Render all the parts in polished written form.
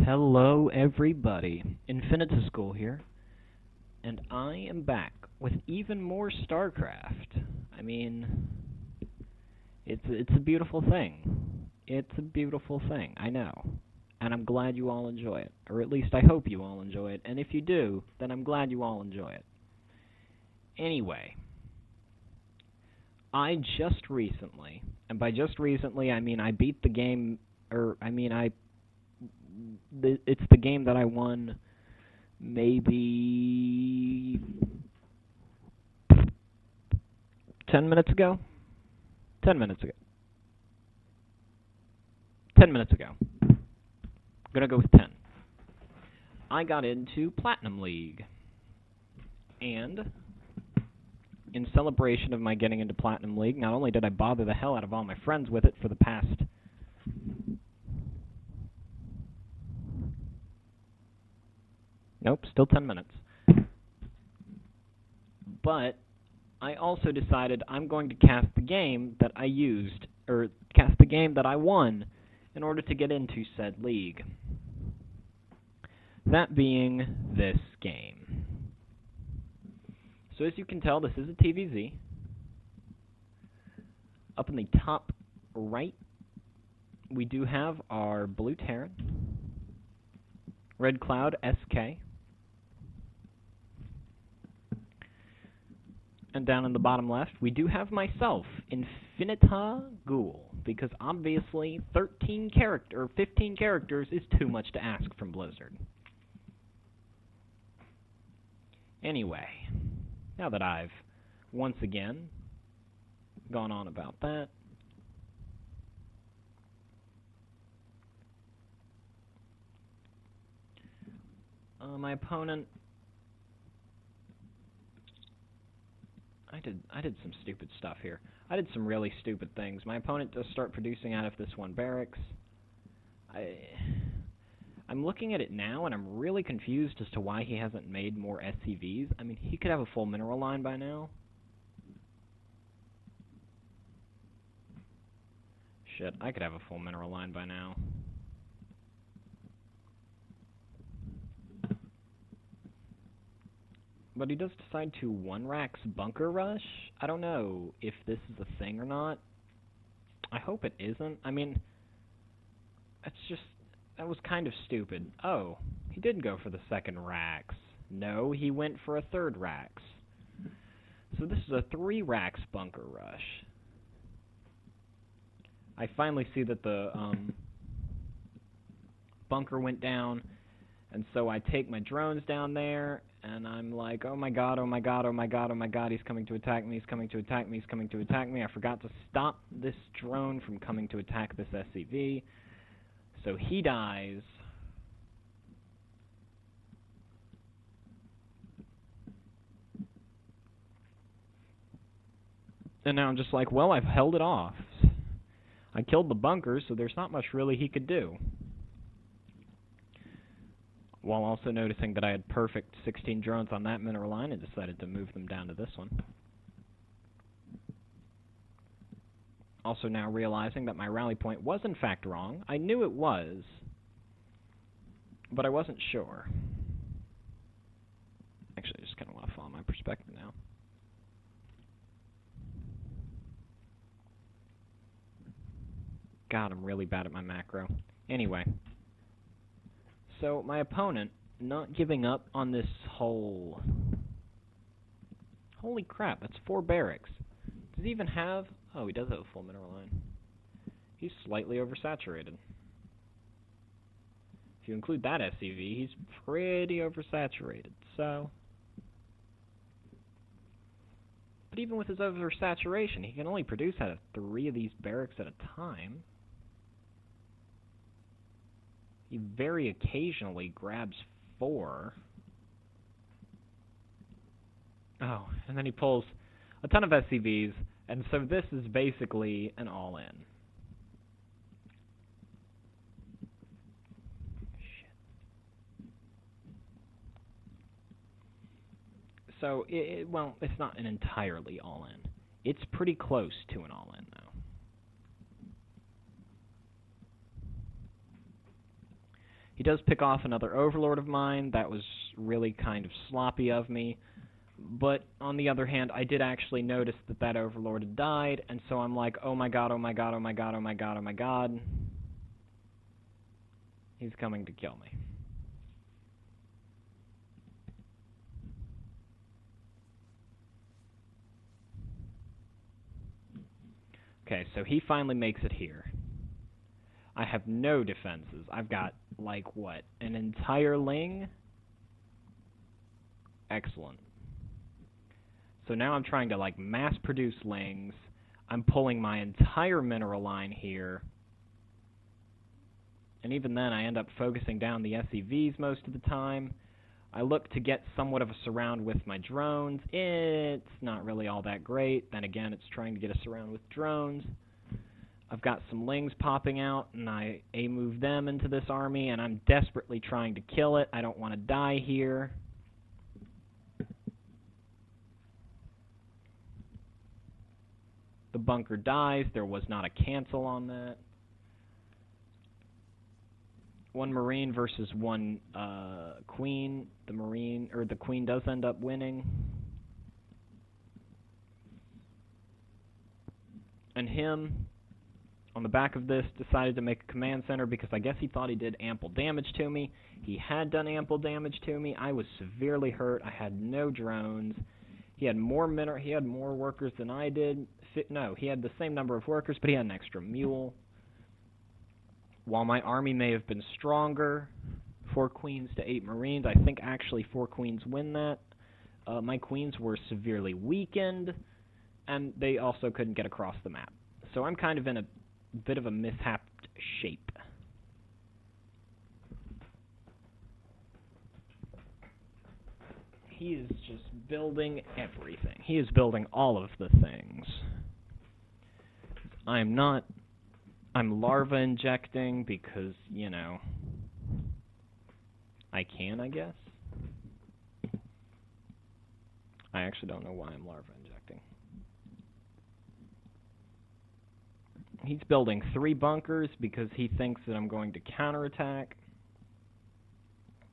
Hello everybody, infinitusGhul here, and I am back with even more Starcraft. I mean, it's a beautiful thing. It's a beautiful thing, I know. And I'm glad you all enjoy it, or at least I hope you all enjoy it, and if you do, then I'm glad you all enjoy it. Anyway, I just recently, and by just recently I mean I beat the game, it's the game that I won maybe 10 minutes ago? 10 minutes ago. 10 minutes ago. I'm gonna go with 10. I got into Platinum League. And in celebration of my getting into Platinum League, not only did I bother the hell out of all my friends with it for the past... Nope, still 10 minutes. But I also decided I'm going to cast the game that I used, or cast the game that I won, in order to get into said league. That being this game. So as you can tell, this is a TVZ. Up in the top right, we do have our blue Terran, RedCloudSK, and down in the bottom left, we do have myself, infinitusGhul, because obviously 15 characters is too much to ask from Blizzard. Anyway, now that I've once again gone on about that, my opponent, I did some stupid stuff here. I did some really stupid things. My opponent does start producing out of this one barracks. I'm looking at it now, and I'm really confused as to why he hasn't made more SCVs. I mean, he could have a full mineral line by now. Shit, I could have a full mineral line by now. But he does decide to one-rax bunker rush. I don't know if this is a thing or not. I hope it isn't. I mean, that was kind of stupid. Oh, he didn't go for the second rax. No, he went for a third rax. So this is a 3-rax bunker rush. I finally see that the bunker went down, and so I take my drones down there, and I'm like, oh my god, oh my god, oh my god, oh my god, he's coming to attack me, he's coming to attack me, he's coming to attack me. I forgot to stop this drone from coming to attack this SCV. So he dies. And now I'm just like, well, I've held it off. I killed the bunker, so there's not much really he could do. While also noticing that I had perfect 16 drones on that mineral line, I decided to move them down to this one. Also now realizing that my rally point was in fact wrong. I knew it was, but I wasn't sure. Actually, I just kind of want to follow my perspective now. God, I'm really bad at my macro. Anyway. So, my opponent, not giving up on this whole... Holy crap, that's 4 barracks. Does he even have... Oh, he does have a full mineral line. He's slightly oversaturated. If you include that SCV, he's pretty oversaturated, so... But even with his oversaturation, he can only produce out of 3 of these barracks at a time. He very occasionally grabs 4. Oh, and then he pulls a ton of SCVs, and so this is basically an all-in. Shit. So, well, it's not an entirely all-in. It's pretty close to an all-in, though. He does pick off another Overlord of mine. That was really kind of sloppy of me. But on the other hand, I did actually notice that that Overlord had died, and so I'm like, oh my god, oh my god, oh my god, oh my god, oh my god. He's coming to kill me. Okay, so he finally makes it here. I have no defenses. I've got, like, what, an entire Ling? Excellent. So now I'm trying to, like, mass-produce Lings. I'm pulling my entire mineral line here. And even then, I end up focusing down the SEVs most of the time. I look to get somewhat of a surround with my drones. It's not really all that great. Then again, it's trying to get a surround with drones. I've got some Lings popping out, and I A-move them into this army, and I'm desperately trying to kill it. I don't want to die here. The bunker dies. There was not a cancel on that. One Marine versus one Queen. The Queen does end up winning. And him, on the back of this, decided to make a command center because I guess he thought he did ample damage to me. He had done ample damage to me. I was severely hurt. I had no drones. He had more workers than I did. No, he had the same number of workers, but he had an extra mule. While my army may have been stronger, 4 queens to 8 marines, I think actually 4 queens win that. My queens were severely weakened, and they also couldn't get across the map. So I'm kind of in a bit of a mishapped shape. He is just building everything. He is building all of the things. I'm larva injecting because, you know, I can, I guess. I actually don't know why I'm larva injecting. He's building 3 bunkers because he thinks that I'm going to counterattack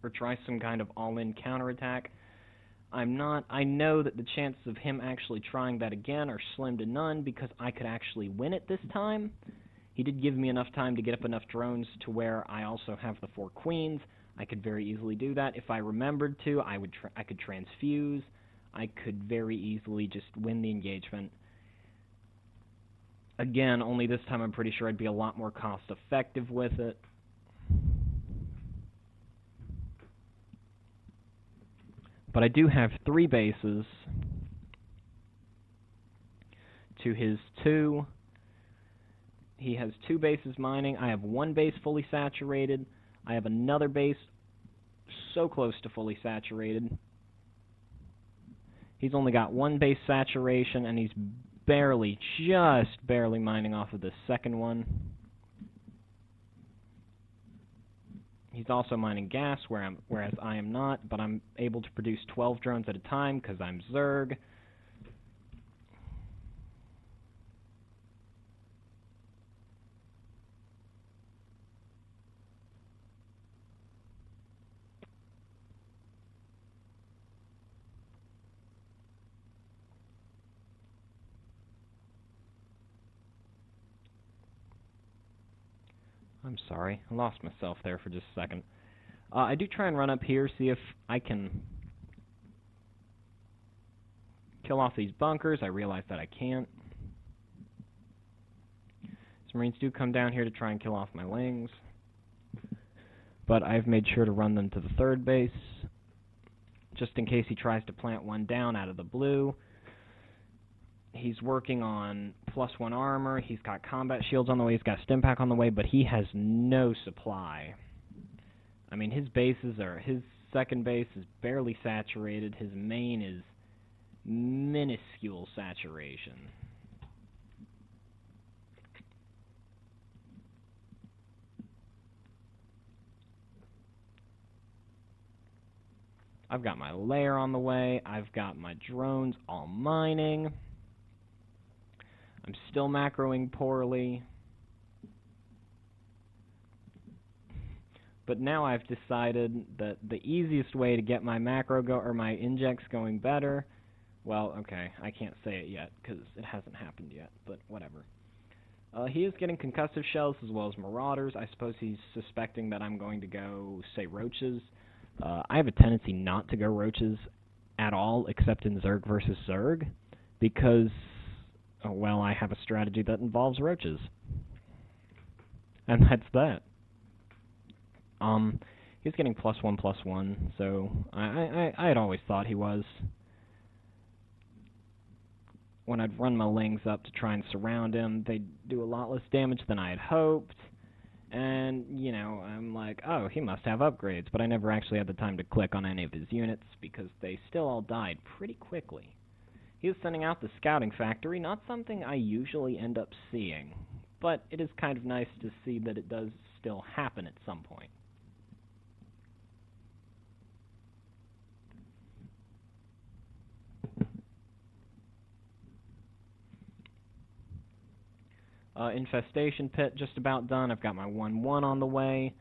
or try some kind of all-in counterattack. I'm not. I know that the chances of him actually trying that again are slim to none because I could actually win it this time. He did give me enough time to get up enough drones to where I also have the 4 queens. I could very easily do that. If I remembered to, I could transfuse. I could very easily just win the engagement. Again, only this time I'm pretty sure I'd be a lot more cost-effective with it. But I do have 3 bases to his 2. He has 2 bases mining. I have 1 base fully saturated. I have another base so close to fully saturated. He's only got 1 base saturation, and he's just barely mining off of the second one. He's also mining gas, whereas I am not, but I'm able to produce 12 drones at a time because I'm Zerg. I'm sorry, I lost myself there for just a second. I do try and run up here, see if I can kill off these bunkers. I realize that I can't. Some Marines do come down here to try and kill off my Lings, but I've made sure to run them to the 3rd base, just in case he tries to plant one down out of the blue. He's working on +1 armor. He's got combat shields on the way. He's got stim pack on the way, but he has no supply. I mean, his second base is barely saturated. His main is minuscule saturation. I've got my lair on the way. I've got my drones all mining. I'm still macroing poorly. But now I've decided that the easiest way to get my my injects going better, well, okay, I can't say it yet, because it hasn't happened yet, but whatever. He is getting concussive shells as well as marauders. I suppose he's suspecting that I'm going to go, say, roaches. I have a tendency not to go roaches at all, except in Zerg versus Zerg, because, well, I have a strategy that involves roaches. And that's that. He's getting +1/+1, so I had always thought he was. When I'd run my lings up to try and surround him, they'd do a lot less damage than I had hoped. And, you know, I'm like, oh, he must have upgrades, but I never actually had the time to click on any of his units because they still all died pretty quickly. He was sending out the scouting factory, not something I usually end up seeing, but it is kind of nice to see that it does still happen at some point. Infestation pit just about done. I've got my 1/1 on the way.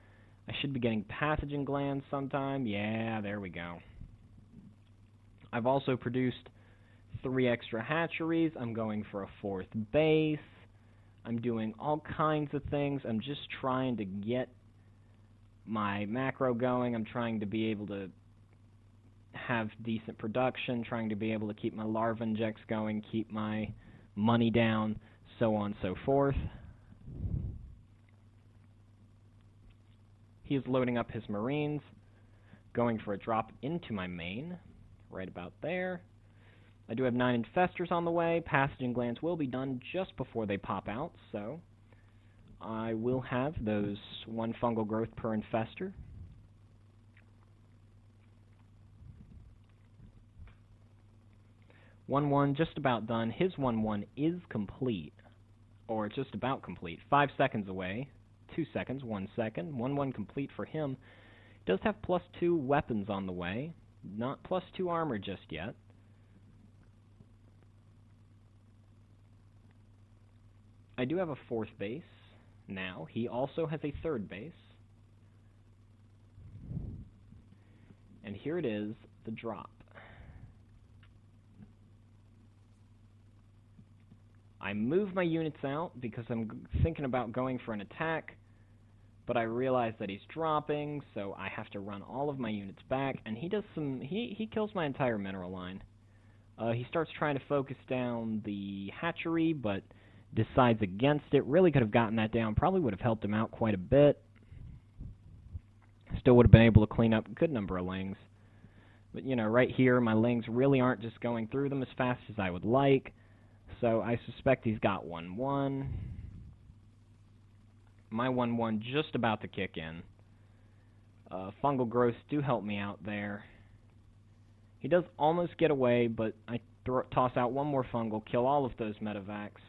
I should be getting pathogen glands sometime. Yeah, there we go. I've also produced 3 extra hatcheries. I'm going for a 4th base. I'm doing all kinds of things. I'm just trying to get my macro going. I'm trying to be able to have decent production, trying to be able to keep my larva injects going, keep my money down, so on and so forth. He is loading up his marines, going for a drop into my main, right about there. I do have 9 infestors on the way. Pathogen glands will be done just before they pop out, so I will have those 1 fungal growth per infestor. (1/1) just about done. His 1/1 is complete. Or just about complete. 5 seconds away. 2 seconds, 1 second. 1/1 complete for him. He does have +2 weapons on the way. Not +2 armor just yet. I do have a 4th base now. He also has a 3rd base. And here it is, the drop. I move my units out because I'm thinking about going for an attack, but I realize that he's dropping, so I have to run all of my units back, and he does he kills my entire mineral line. He starts trying to focus down the hatchery, but decides against it. Really could have gotten that down, probably would have helped him out quite a bit. Still would have been able to clean up a good number of lings. But, you know, right here, my lings really aren't just going through them as fast as I would like. So I suspect he's got 1/1. My 1/1 just about to kick in. Fungal growths do help me out there. He does almost get away, but I toss out 1 more fungal, kill all of those medevacs.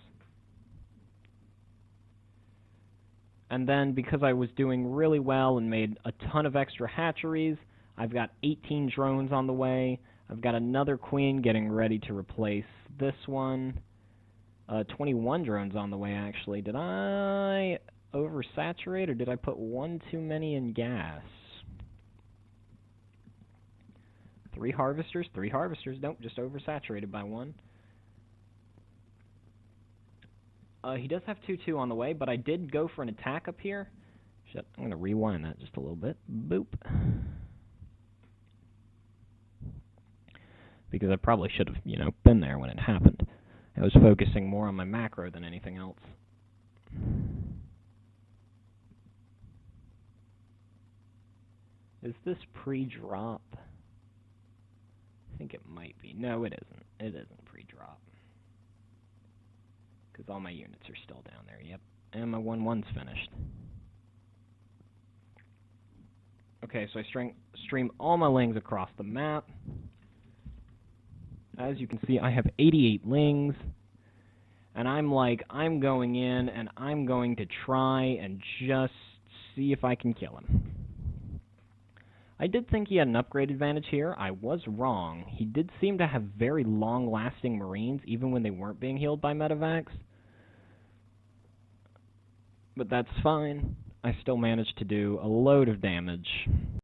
And then, because I was doing really well and made a ton of extra hatcheries, I've got 18 drones on the way. I've got another queen getting ready to replace this one. 21 drones on the way, actually. Did I oversaturate, or did I put 1 too many in gas? 3 harvesters? 3 harvesters. Nope, just oversaturated by 1. He does have 2/2 on the way, but I did go for an attack up here. Shit, I'm going to rewind that just a little bit. Boop. Because I probably should have, you know, been there when it happened. I was focusing more on my macro than anything else. Is this pre-drop? I think it might be. No, it isn't. It isn't pre-drop. Because all my units are still down there, yep. And my 1/1's finished. Okay, so I stream all my lings across the map. As you can see, I have 88 lings, and I'm going in, and I'm going to try and just see if I can kill him. I did think he had an upgrade advantage here. I was wrong. He did seem to have very long-lasting marines, even when they weren't being healed by medevacs. But that's fine. I still managed to do a load of damage.